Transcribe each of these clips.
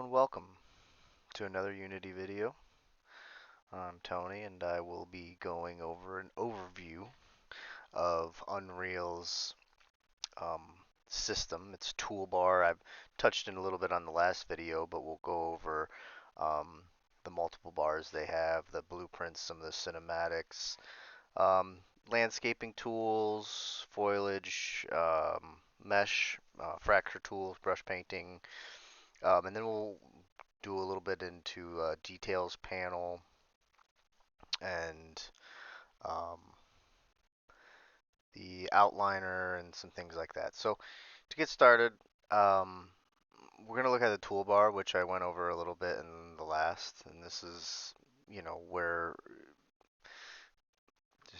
and welcome to another Unity video. I'm Tony and I will be going over an overview of Unreal's um, system, its toolbar. I've touched in a little bit on the last video, but we'll go over um, the multiple bars they have, the blueprints, some of the cinematics, um, landscaping tools, foliage, mesh, fracture tools, brush painting, and then we'll do a little bit into details panel and um, the outliner and some things like that. So to get started, um, we're going to look at the toolbar, which I went over a little bit in the last, and this is, where,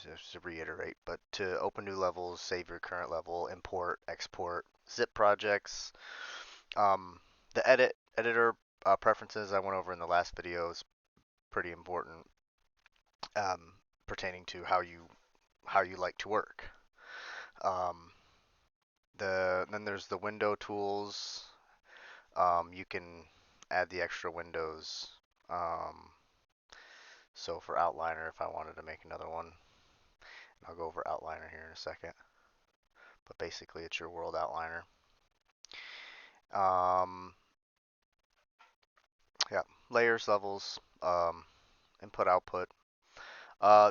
just to reiterate, but to open new levels, save your current level, import, export, zip projects, the editor preferences I went over in the last video is pretty important, um, pertaining to how you like to work. Um, then there's the window tools. You can add the extra windows. Um, so for outliner, if I wanted to make another one, I'll go over outliner here in a second. But basically, it's your world outliner. Um, yeah, layers, levels, input, output.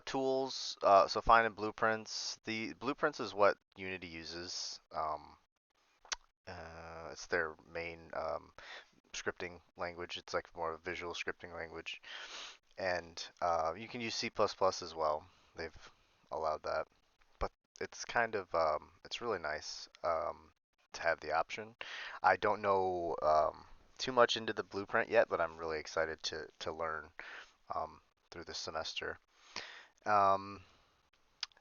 Tools, so finding blueprints. The blueprints is what Unity uses. It's their main scripting language. It's like more of a visual scripting language. And you can use C++ as well. They've allowed that. But it's kind of, it's really nice to have the option. I don't know too much into the blueprint yet, but I'm really excited to learn um, through this semester. Um,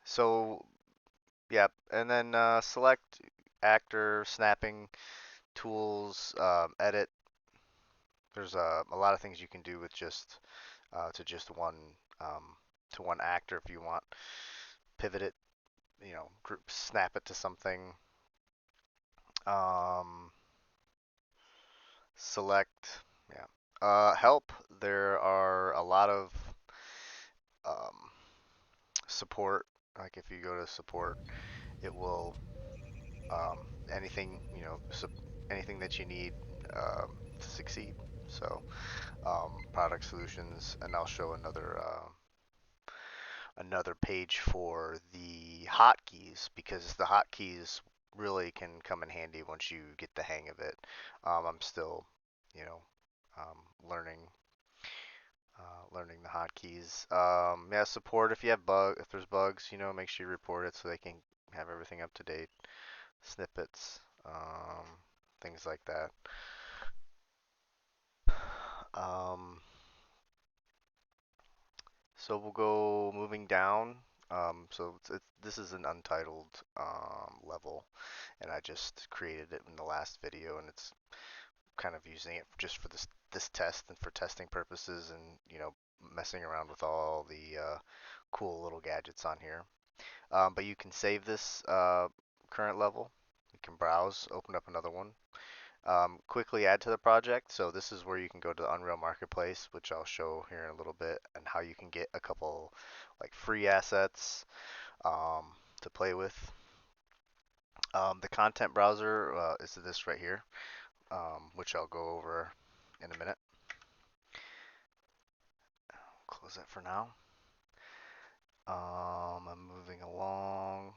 so yeah, and then select actor, snapping, tools, edit. There's a lot of things you can do with just to just um, one actor if you want. Pivot it, group, snap it to something. Um, select, yeah. Help. There are a lot of um, support. Like if you go to support, it will anything anything that you need to succeed. So product solutions, and I'll show another page for the hotkeys because the hotkeys really can come in handy once you get the hang of it. I'm still, you know, um, learning learning the hotkeys. Yeah, support if you have if there's bugs, make sure you report it so they can have everything up to date. Snippets, things like that. Um, So we'll go moving down. This is an untitled level, and I just created it in the last video, and it's kind of using it just for this test and for testing purposes, and messing around with all the cool little gadgets on here. But you can save this current level. You can browse, open up another one. Quickly add to the project. So this is where you can go to the Unreal Marketplace, which I'll show here in a little bit, and how you can get a couple like free assets to play with. The content browser is this right here, which I'll go over in a minute. Close that for now. I'm moving along.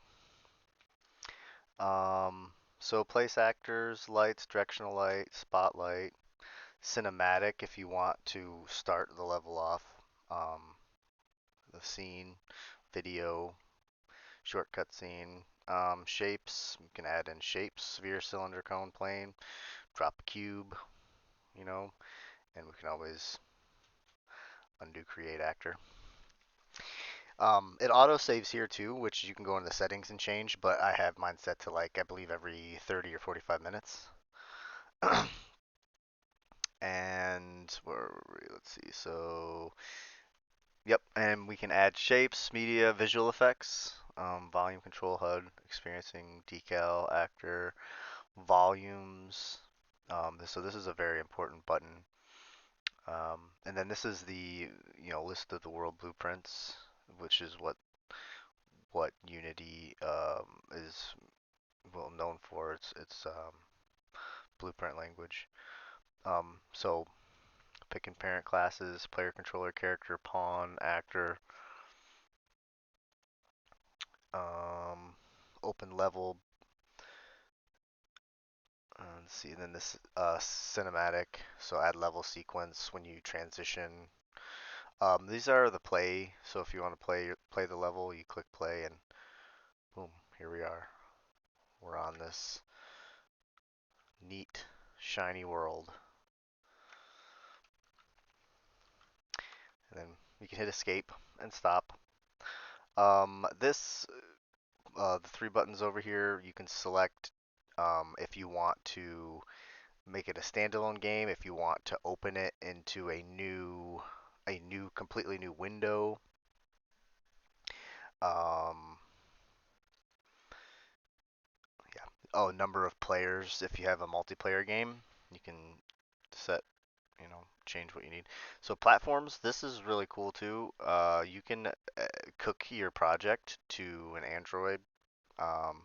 So place actors, lights, directional light, spotlight, cinematic if you want to start the level off. Um, the scene, video, shortcut scene, shapes. You can add in shapes, sphere, cylinder, cone, plane, drop a cube, you know, and we can always undo create actor. It auto saves here too, which you can go into the settings and change, but I have mine set to like, I believe every 30 or 45 minutes. And let's see, so yep, and we can add shapes, media, visual effects, volume control, HUD, experiencing, decal, actor, volumes, So this is a very important button. And then this is the list of the world blueprints, which is what Unity is well known for. It's blueprint language. So picking parent classes, player, controller, character, pawn, actor, um, open level. Let's see, and then this cinematic. So add level sequence when you transition. These are the play. So if you want to play the level, you click play, and boom, here we are. We're on this neat, shiny world. And then you can hit escape and stop. This the three buttons over here, you can select if you want to make it a standalone game, if you want to open it into a new completely new window. Um, yeah. Oh, number of players. If you have a multiplayer game, you can set, change what you need. So platforms, this is really cool too. You can cook your project to an Android. Um,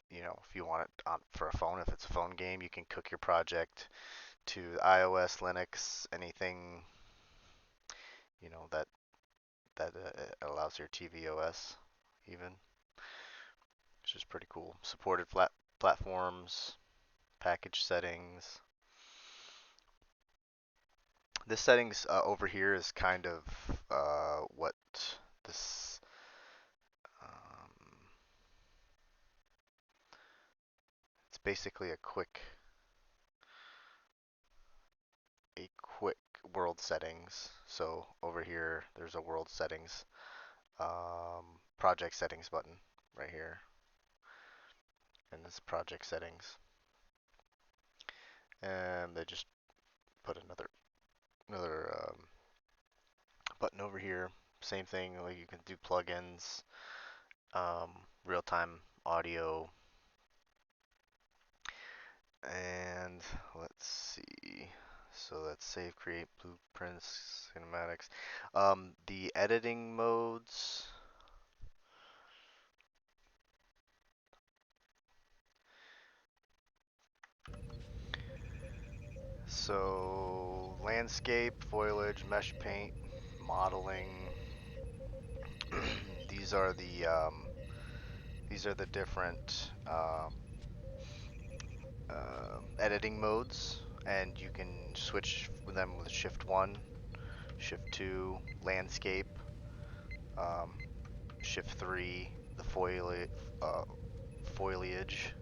if you want it on for a phone, if it's a phone game, you can cook your project to iOS, Linux, anything, that allows your tvOS even, which is pretty cool. Supported platforms, package settings. This settings over here is kind of what this um, it's basically a quick world settings. So over here, there's a world settings, project settings button right here, and this project settings, and they just put another button over here. Same thing, like you can do plugins, um, real-time audio, and let's see. So let's save, create blueprints, cinematics. The editing modes. So landscape, foliage, mesh paint, modeling. these are the um, these are the different editing modes, and you can switch them with Shift 1, Shift 2, landscape, um, Shift 3, the uh, foliage,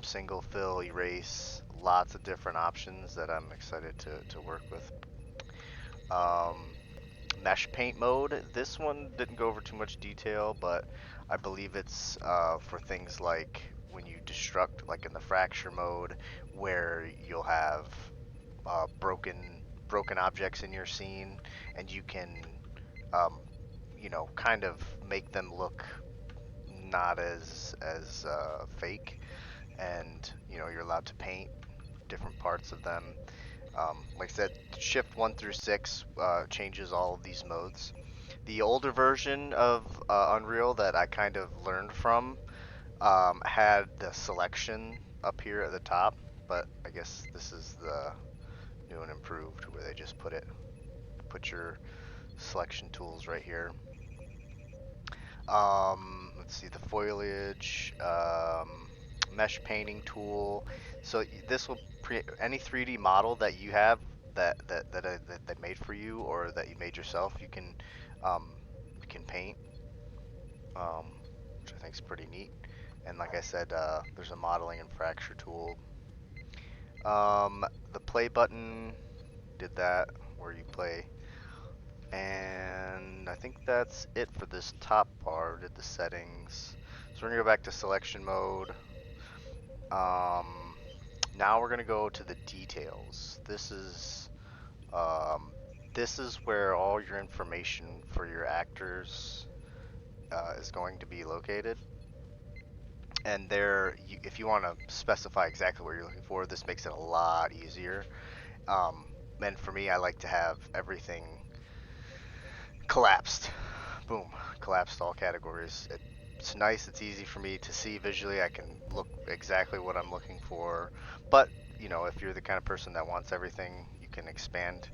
single fill, erase, lots of different options that I'm excited to work with. Um, Mesh paint mode, this one didn't go over too much detail, but I believe it's for things like when you destruct, like in the fracture mode, where you'll have broken objects in your scene, and you can kind of make them look not as fake, and you're allowed to paint different parts of them. Like I said, shift 1 through 6 changes all of these modes. The older version of Unreal that I kind of learned from had the selection up here at the top, but I guess this is the new and improved where they just put your selection tools right here. Let's see, the foliage, mesh painting tool. So this will any 3D model that you have that they made for you or that you made yourself, um, you can paint, which I think is pretty neat. And like I said, there's a modeling and fracture tool. The play button did that where you play. And I think that's it for this top part, did the settings. So we're gonna go back to selection mode. Um, Now we're gonna go to the details. Um, this is where all your information for your actors is going to be located. And if you want to specify exactly what you're looking for, this makes it a lot easier. Um, and for me, I like to have everything collapsed. Boom, collapsed all categories. It's nice, it's easy for me to see visually. I can look exactly what I'm looking for. But, if you're the kind of person that wants everything, you can expand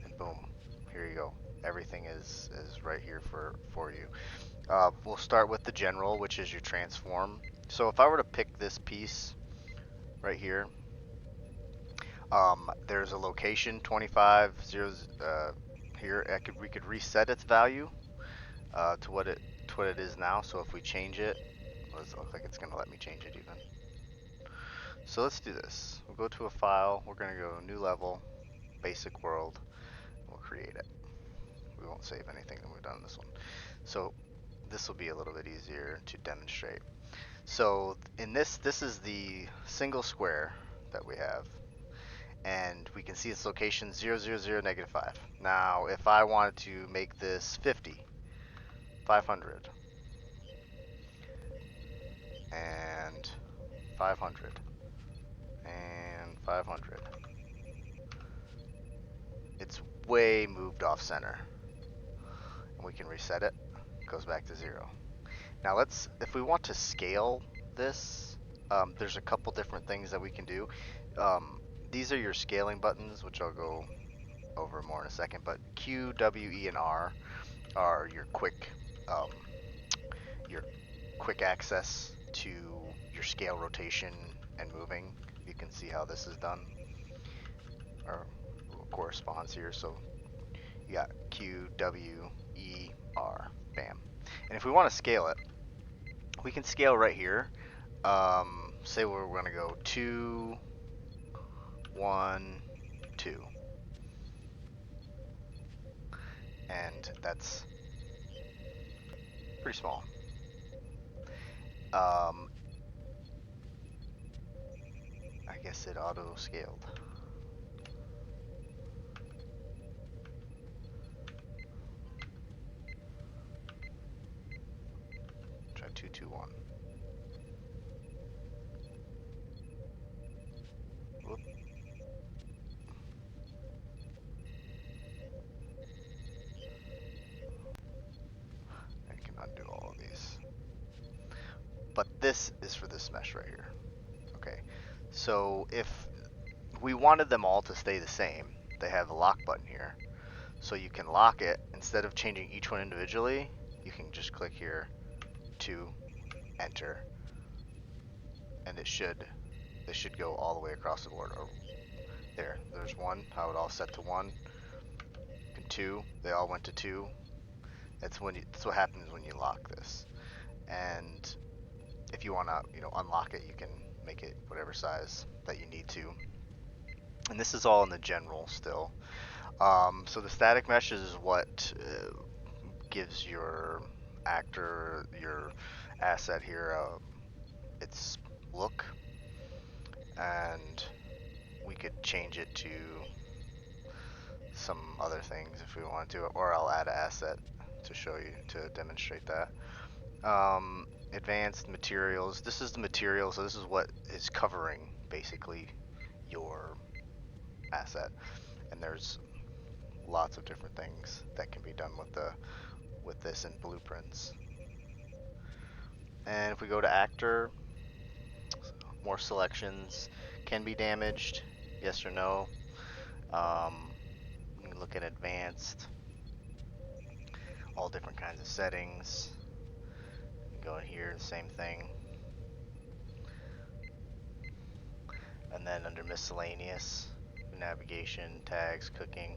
and boom, here you go. Everything is right here for you. We'll start with the general, which is your transform. So if I were to pick this piece right here, there's a location 25 zeros here. We could reset its value to what it is now. So if we change it, well, does it look like it's gonna let me change it even? So let's do this. We'll go to a file. We're gonna go new level, basic world. We'll create it. We won't save anything that we've done in this one. So this will be a little bit easier to demonstrate. So in this is the single square that we have, and we can see its location 0, 0, 0, -5. Now, if I wanted to make this 50, 500, and 500, and 500, it's way moved off center, and we can reset it. It goes back to 0. Now if we want to scale this, there's a couple different things that we can do. These are your scaling buttons, which I'll go over more in a second, but Q, W, E, and R are um, your quick access to your scale rotation and moving. You can see how this is done, or corresponds here. So you got Q, W, E, R, bam. And if we want to scale it, we can scale right here. Say we're going to go 2, 1, 2. And that's pretty small. Um, I guess it auto scaled. Try 2, 2, 1. Whoop. I can undo all of these. But this is for this mesh right here. Okay. So if we wanted them all to stay the same, they have a lock button here. So you can lock it. Instead of changing each one individually, you can just click here to enter, and they should go all the way across the board. Or there's 1, how it all set to 1, and 2, they all went to 2. That's what happens when you lock this. And if you want to, unlock it, you can make it whatever size that you need to. And this is all in the general still. So the static mesh is what gives your actor, your asset here, its look, and we could change it to some other things if we want to, or I'll add an asset to show you, to demonstrate that. Advanced materials. This is the material, so this is what is covering basically your asset, and there's lots of different things that can be done with this in blueprints. And if we go to actor, more selections. Can be damaged, yes or no. We can look at advanced, all different kinds of settings. Go in here, same thing. And then under miscellaneous, navigation, tags, cooking.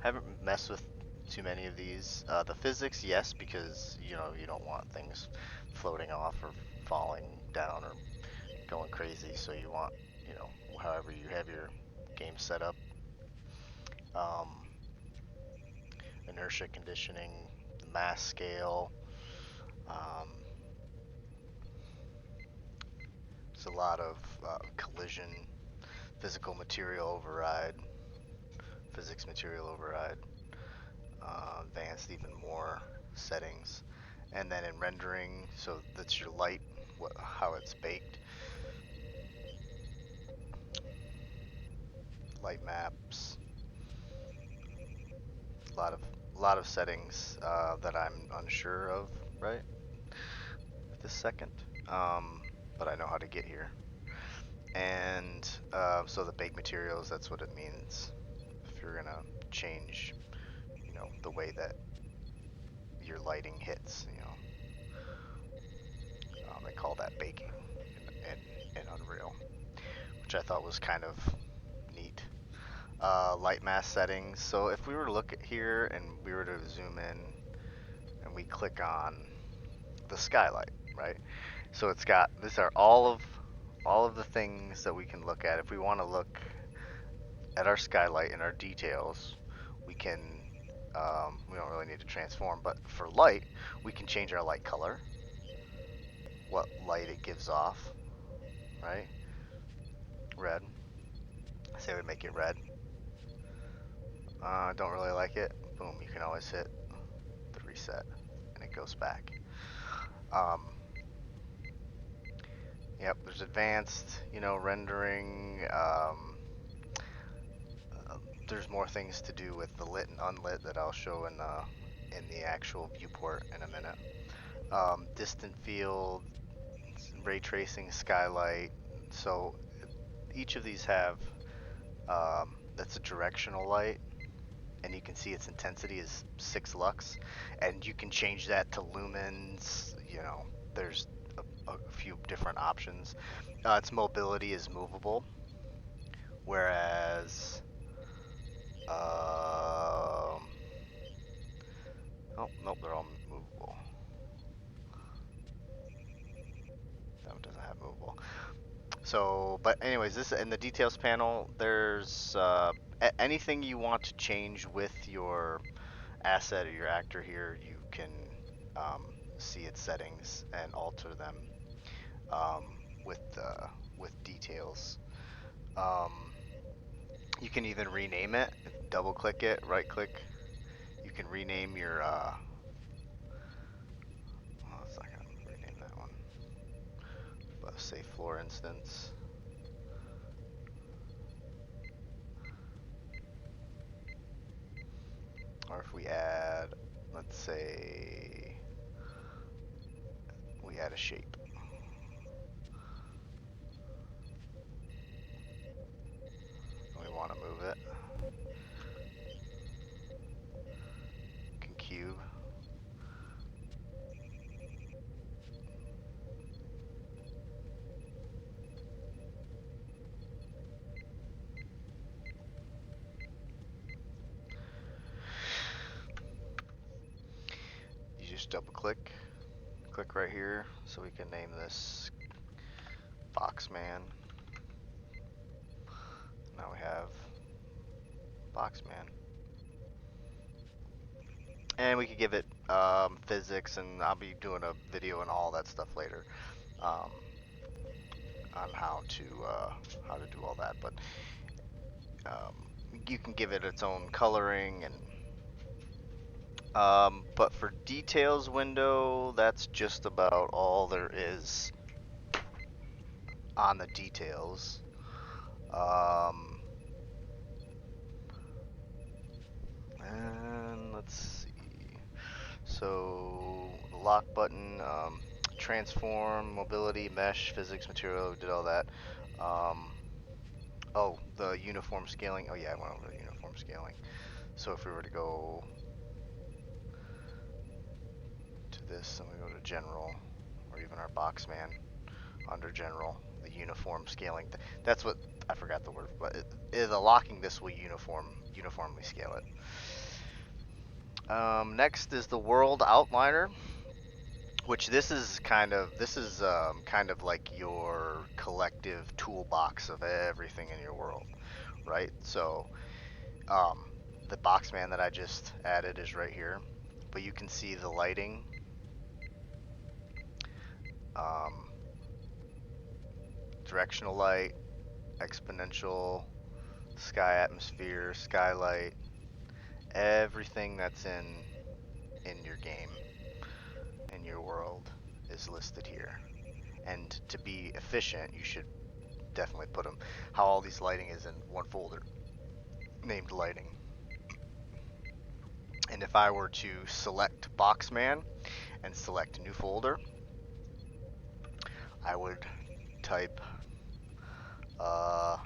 Haven't messed with too many of these. The physics, yes, because you don't want things floating off or falling down or going crazy. So you want, however you have your game set up. Um, Inertia conditioning, the mass scale. Um, there's a lot of collision, physical material override, physics material override, advanced even more settings. And then in rendering, so that's your light how it's baked. Light maps, a lot of settings that I'm unsure of right this second, but I know how to get here. And so the bake materials, that's what it means. If you're gonna change, the way that your lighting hits, they call that baking in Unreal, which I thought was kind of neat. Light mask settings. So if we were to look at here and we were to zoom in and we click on the skylight, right? So it's got, these are all of the things that we can look at. If we want to look at our skylight and our details, we can, we don't really need to transform, but for light, we can change our light color, what light it gives off, right? Red. Say we make it red. Don't really like it. Boom, you can always hit the reset and it goes back. Yep, there's advanced, rendering. There's more things to do with the lit and unlit that I'll show in the actual viewport in a minute. Distant field, ray tracing, skylight. So each of these have that's a directional light, and you can see its intensity is 6 lux, and you can change that to lumens. There's a few different options. Its mobility is movable, whereas oh nope, they're all movable. That one doesn't have movable. So, but anyways, this in the details panel, there's anything you want to change with your asset or your actor here, you can see its settings and alter them um, with details. Um, you can even rename it. Double click it, right click. You can rename your. Well, it's not gonna rename that one. But say floor instance. Or if we add, let's say, we add a shape. We want to move it. You can cube. You just double click right here, so we can name this Boxman. Now we have Boxman. And we could give it physics, and I'll be doing a video and all that stuff later on how to do all that. But you can give it its own coloring, and but for details window, that's just about all there is on the details. And let's see. So the lock button, transform, mobility, mesh, physics, material, did all that. Oh, the uniform scaling. Oh yeah, I went over the uniform scaling. So if we were to go to this and we go to general, or even our Boxman under general, the uniform scaling. That's what I forgot the word, but the locking this will uniformly scale it. Next is the world outliner, which this is kind of like your collective toolbox of everything in your world, right? So the Boxman that I just added is right here, but you can see the lighting. Directional light, exponential, sky atmosphere, skylight, everything that's in your game, in your world, is listed here. And to be efficient, you should definitely put them how all these lighting is in one folder named lighting. And if I were to select Boxman and select new folder, I would type oh,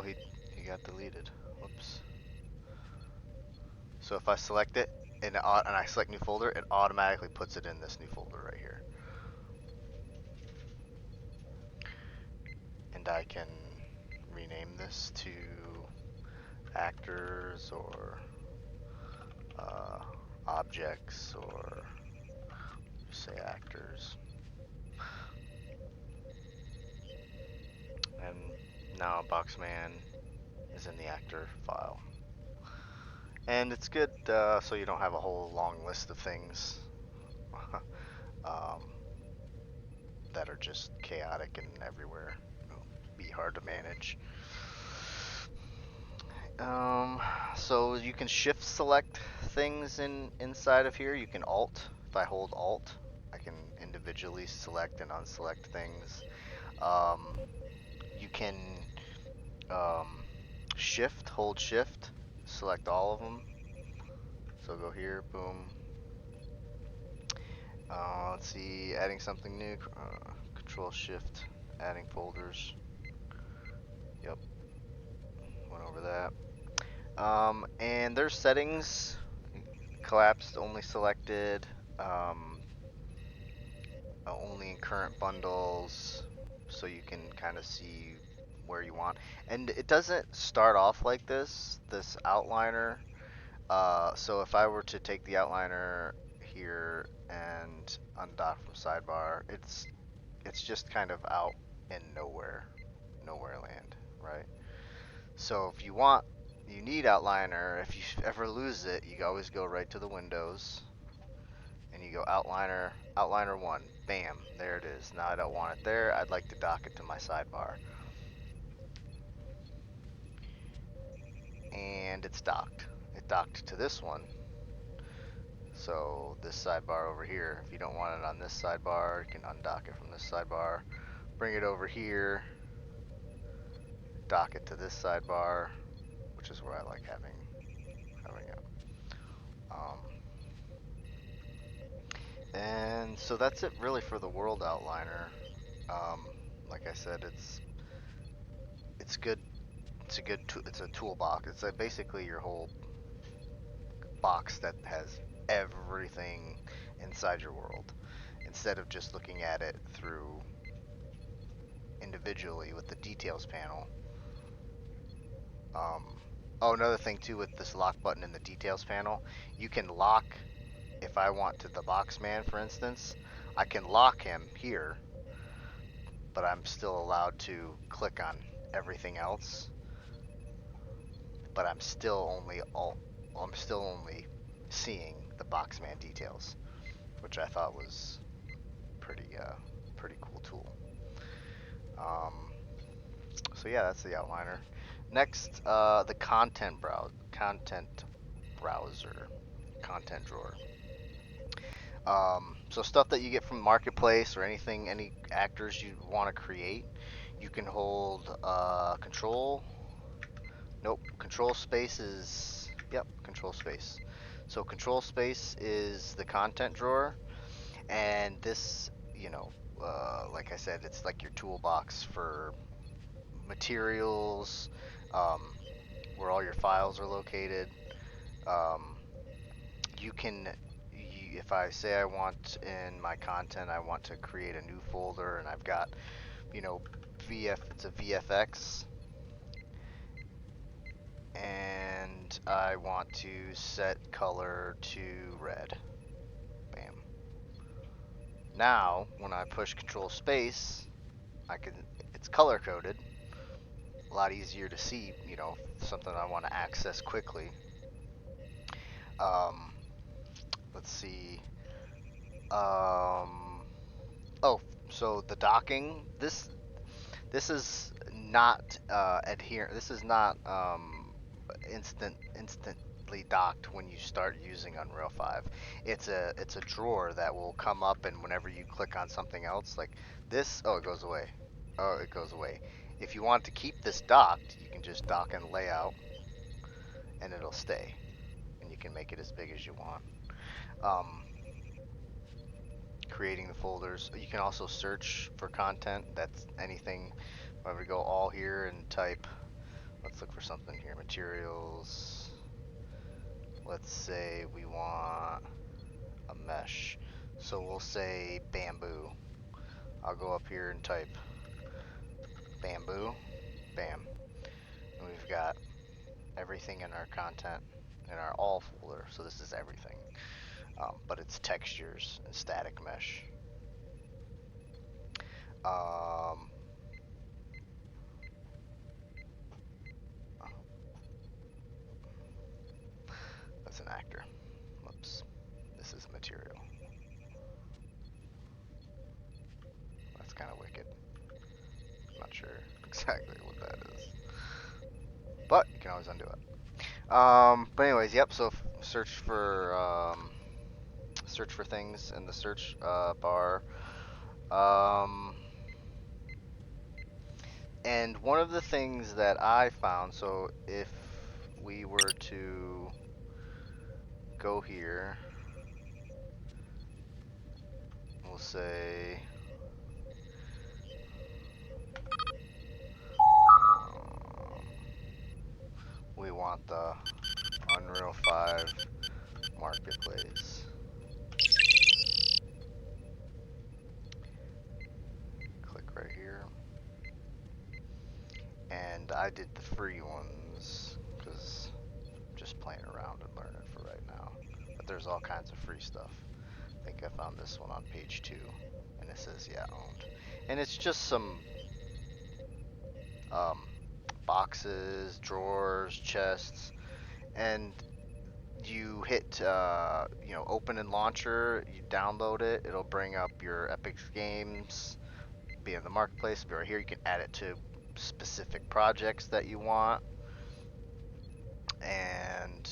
he got deleted. Whoops. So if I select it and I select new folder, it automatically puts it in this new folder right here. And I can rename this to actors or objects, or just say actors. And now Boxman is in the actor file. And it's good so you don't have a whole long list of things that are just chaotic and everywhere. It'll be hard to manage. So you can shift select things inside of here. You can alt. If I hold alt, I can individually select and unselect things. You can hold shift, select all of them. So go here, boom. Let's see, adding something new. Control shift, adding folders. Yep, went over that. And there's settings. Collapsed, only selected. Only in current bundles, so you can kind of see where you want. And it doesn't start off like this outliner. So if I were to take the outliner here and undock from sidebar, it's just kind of out in nowhere land, right? So if you need outliner, if you ever lose it, you always go right to the windows and you go outliner 1, bam, there it is. Now I don't want it there, I'd like to dock it to my sidebar. And it's docked. It docked to this one. So this sidebar over here, if you don't want it on this sidebar, you can undock it from this sidebar, bring it over here, dock it to this sidebar, which is where I like having it. And so that's it really for the world outliner. Like I said, it's good. It's a toolbox. It's basically your whole box that has everything inside your world, instead of just looking at it through individually with the details panel. Oh, another thing too with this lock button in the details panel, you can lock. If I want to the Boxman, for instance, I can lock him here, but I'm still allowed to click on everything else. But I'm still only seeing the Boxman details, which I thought was pretty cool tool. So yeah, that's the outliner. Next, the content browser, content drawer. So stuff that you get from Marketplace or anything, any actors you want to create, you can hold control. Nope, control space is, yep, control space. So control space is the content drawer, and this, like I said, it's like your toolbox for materials, where all your files are located. You can, if I say I want in my content, I want to create a new folder, and I've got, it's a VFX, and I want to set color to red. Bam. Now, when I push Control Space, it's color coded. A lot easier to see, something I want to access quickly. Let's see. Oh, so the docking. This is not adherent. This is not instantly instantly docked when you start using Unreal 5. It's a drawer that will come up, and whenever you click on something else like this, oh, it goes away. Oh, it goes away. If you want to keep this docked, you can just dock in layout, and it'll stay, and you can make it as big as you want. Um, Creating the folders. You can also search for content. That's anything. If we go all here and type, let's look for something here. Materials. Let's say we want a mesh. So we'll say bamboo. I'll go up here and type bamboo. Bam. And we've got everything in our content in our all folder. So this is everything. But it's textures and static mesh. Um, that's an actor. Whoops. This is material. That's kind of wicked. I'm not sure exactly what that is. But you can always undo it. But anyways, yep, so search for things in the search bar. Um, and one of the things that I found, so if we were to go here, we'll say we want the Unreal 5 Marketplace. Click right here. And I did the free ones because I'm just playing around and learning for right now. But there's all kinds of free stuff. I think I found this one on page 2, and it says, yeah, owned. And it's just some um, boxes, drawers, chests, and you hit, open in launcher, you download it, it'll bring up your Epic Games, be in the marketplace, be right here. You can add it to specific projects that you want. And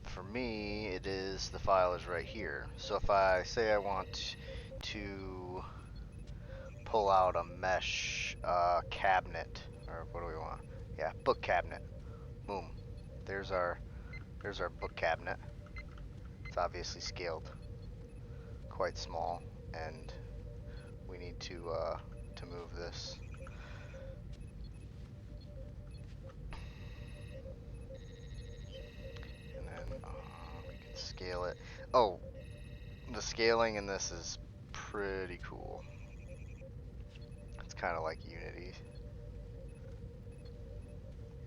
for me, it is, the file is right here. So if I say I want to pull out a mesh cabinet, or what do we want? Yeah, book cabinet. Boom. There's our book cabinet. It's obviously scaled quite small, and we need to move this. And then we can scale it. Oh, the scaling in this is pretty cool. It's kind of like Unity.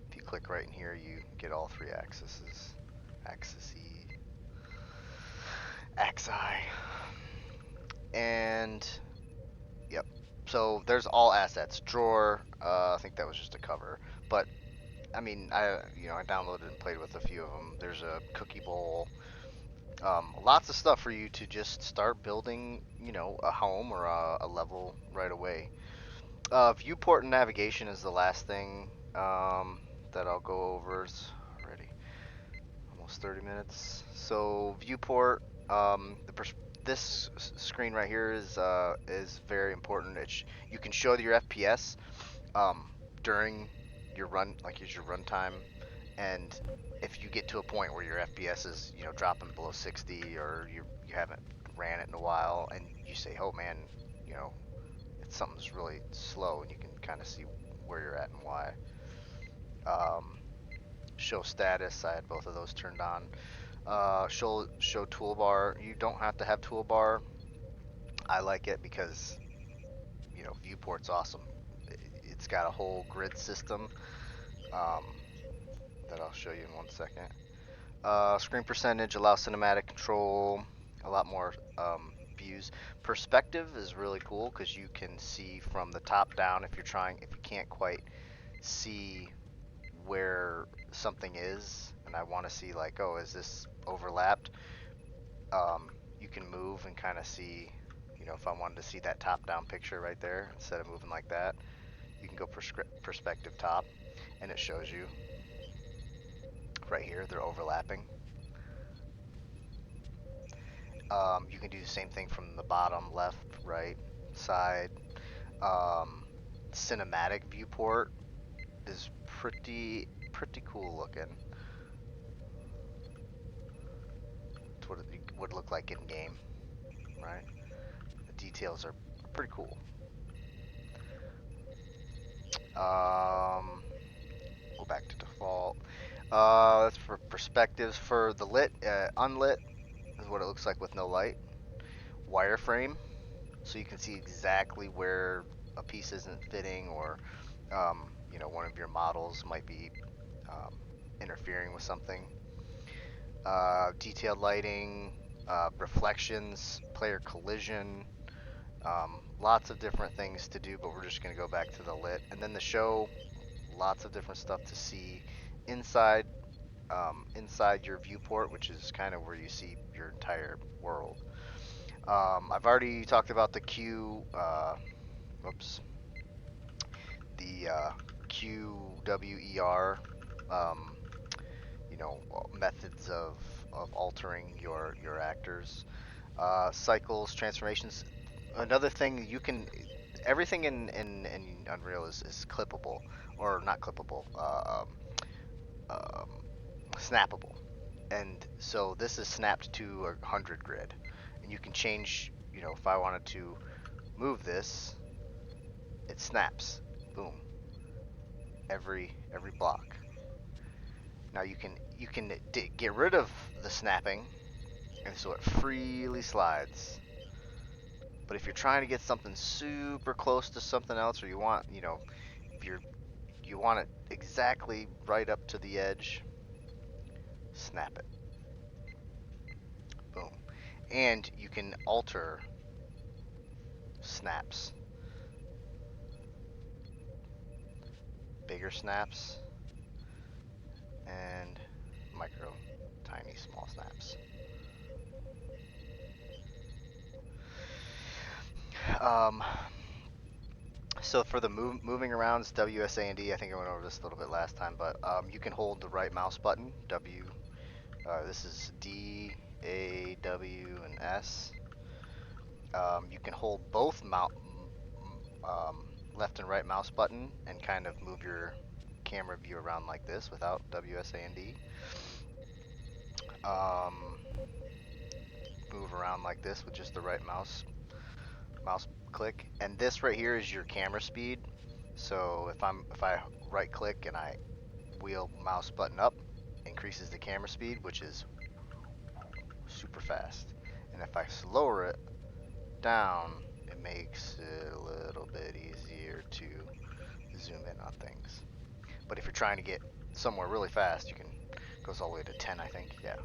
If you click right in here, you get all 3 axes. Axi. And yep. So there's all assets. Drawer. I think that was just a cover. But I mean, I downloaded and played with a few of them. There's a cookie bowl. Lots of stuff for you to just start building, a home or a level right away. Viewport and navigation is the last thing that I'll go over. It's already almost 30 minutes. So viewport, this screen right here is very important. You can show your FPS during your run, like use your runtime, and if you get to a point where your FPS is dropping below 60, or you haven't ran it in a while, and you say, oh man, you know something's really slow, and you can kind of see where you're at and why. Show status, I had both of those turned on. Show toolbar. You don't have to have toolbar. I like it because viewport's awesome. It's got a whole grid system um, that I'll show you in 1 second. Screen percentage allows cinematic control, a lot more views. Perspective is really cool because you can see from the top down if you can't quite see where something is, and I want to see like, oh, is this overlapped? You can move and kind of see, if I wanted to see that top down picture right there, instead of moving like that, you can go perspective top, and it shows you. right here, they're overlapping. You can do the same thing from the bottom, left, right, side. Um, Cinematic viewport is pretty cool looking. It's what it would look like in game, right? The details are pretty cool. Go back to default. That's for perspectives. For the lit, unlit is what it looks like with no light. Wireframe, so you can see exactly where a piece isn't fitting, or one of your models might be interfering with something. Detailed lighting, reflections, player collision, lots of different things to do, but we're just going to go back to the lit. And then the show, lots of different stuff to see inside inside your viewport, which is kind of where you see your entire world. I've already talked about the whoops, the QWER, um, methods of altering your actors, cycles, transformations. Another thing you can, everything in Unreal is clippable, or not clippable, um, snappable. And so this is snapped to 100 grid, and you can change. If I wanted to move this, it snaps. Boom. Every block. Now you can get rid of the snapping, and so it freely slides. But if you're trying to get something super close to something else, or if you want it exactly right up to the edge, snap it. Boom. And you can alter snaps. Bigger snaps and micro, tiny, small snaps. Um, so for the moving around, it's WSAND. I think I went over this a little bit last time, but you can hold the right mouse button, W. This is D, A, W, and S. You can hold both left and right mouse button and kind of move your camera view around like this without WSAND. Um, Move around like this with just the right mouse click. And this right here is your camera speed. So if I right click and I wheel mouse button up, increases the camera speed, which is super fast. And if I slower it down, it makes it a little bit easier to zoom in on things. But if you're trying to get somewhere really fast, you can goes all the way to 10, I think. Yeah.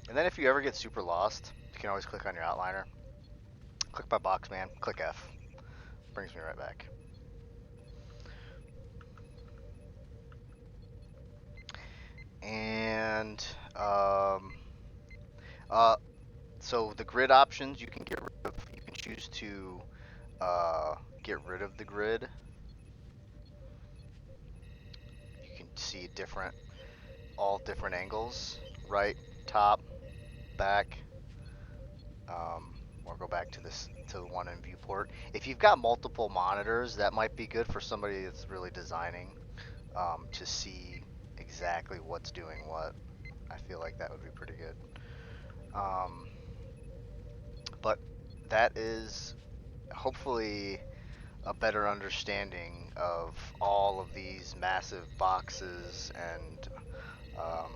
And then if you ever get super lost, you can always click on your outliner. Click by Boxman, click F. Brings me right back. And so the grid options you can get rid of. You can choose to get rid of the grid. You can see all different angles, right, top, back, or go back to the one in viewport. If you've got multiple monitors, that might be good for somebody that's really designing to see exactly what's doing what. I feel like that would be pretty good. But that is hopefully a better understanding of all of these massive boxes and um,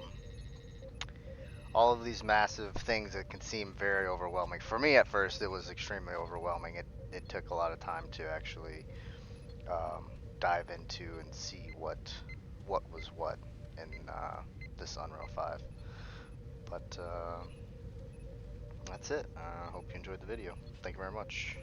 all of these massive things that can seem very overwhelming. For me, at first, it was extremely overwhelming. It took a lot of time to actually dive into and see what was what in this Unreal 5. But that's it. I hope you enjoyed the video. Thank you very much.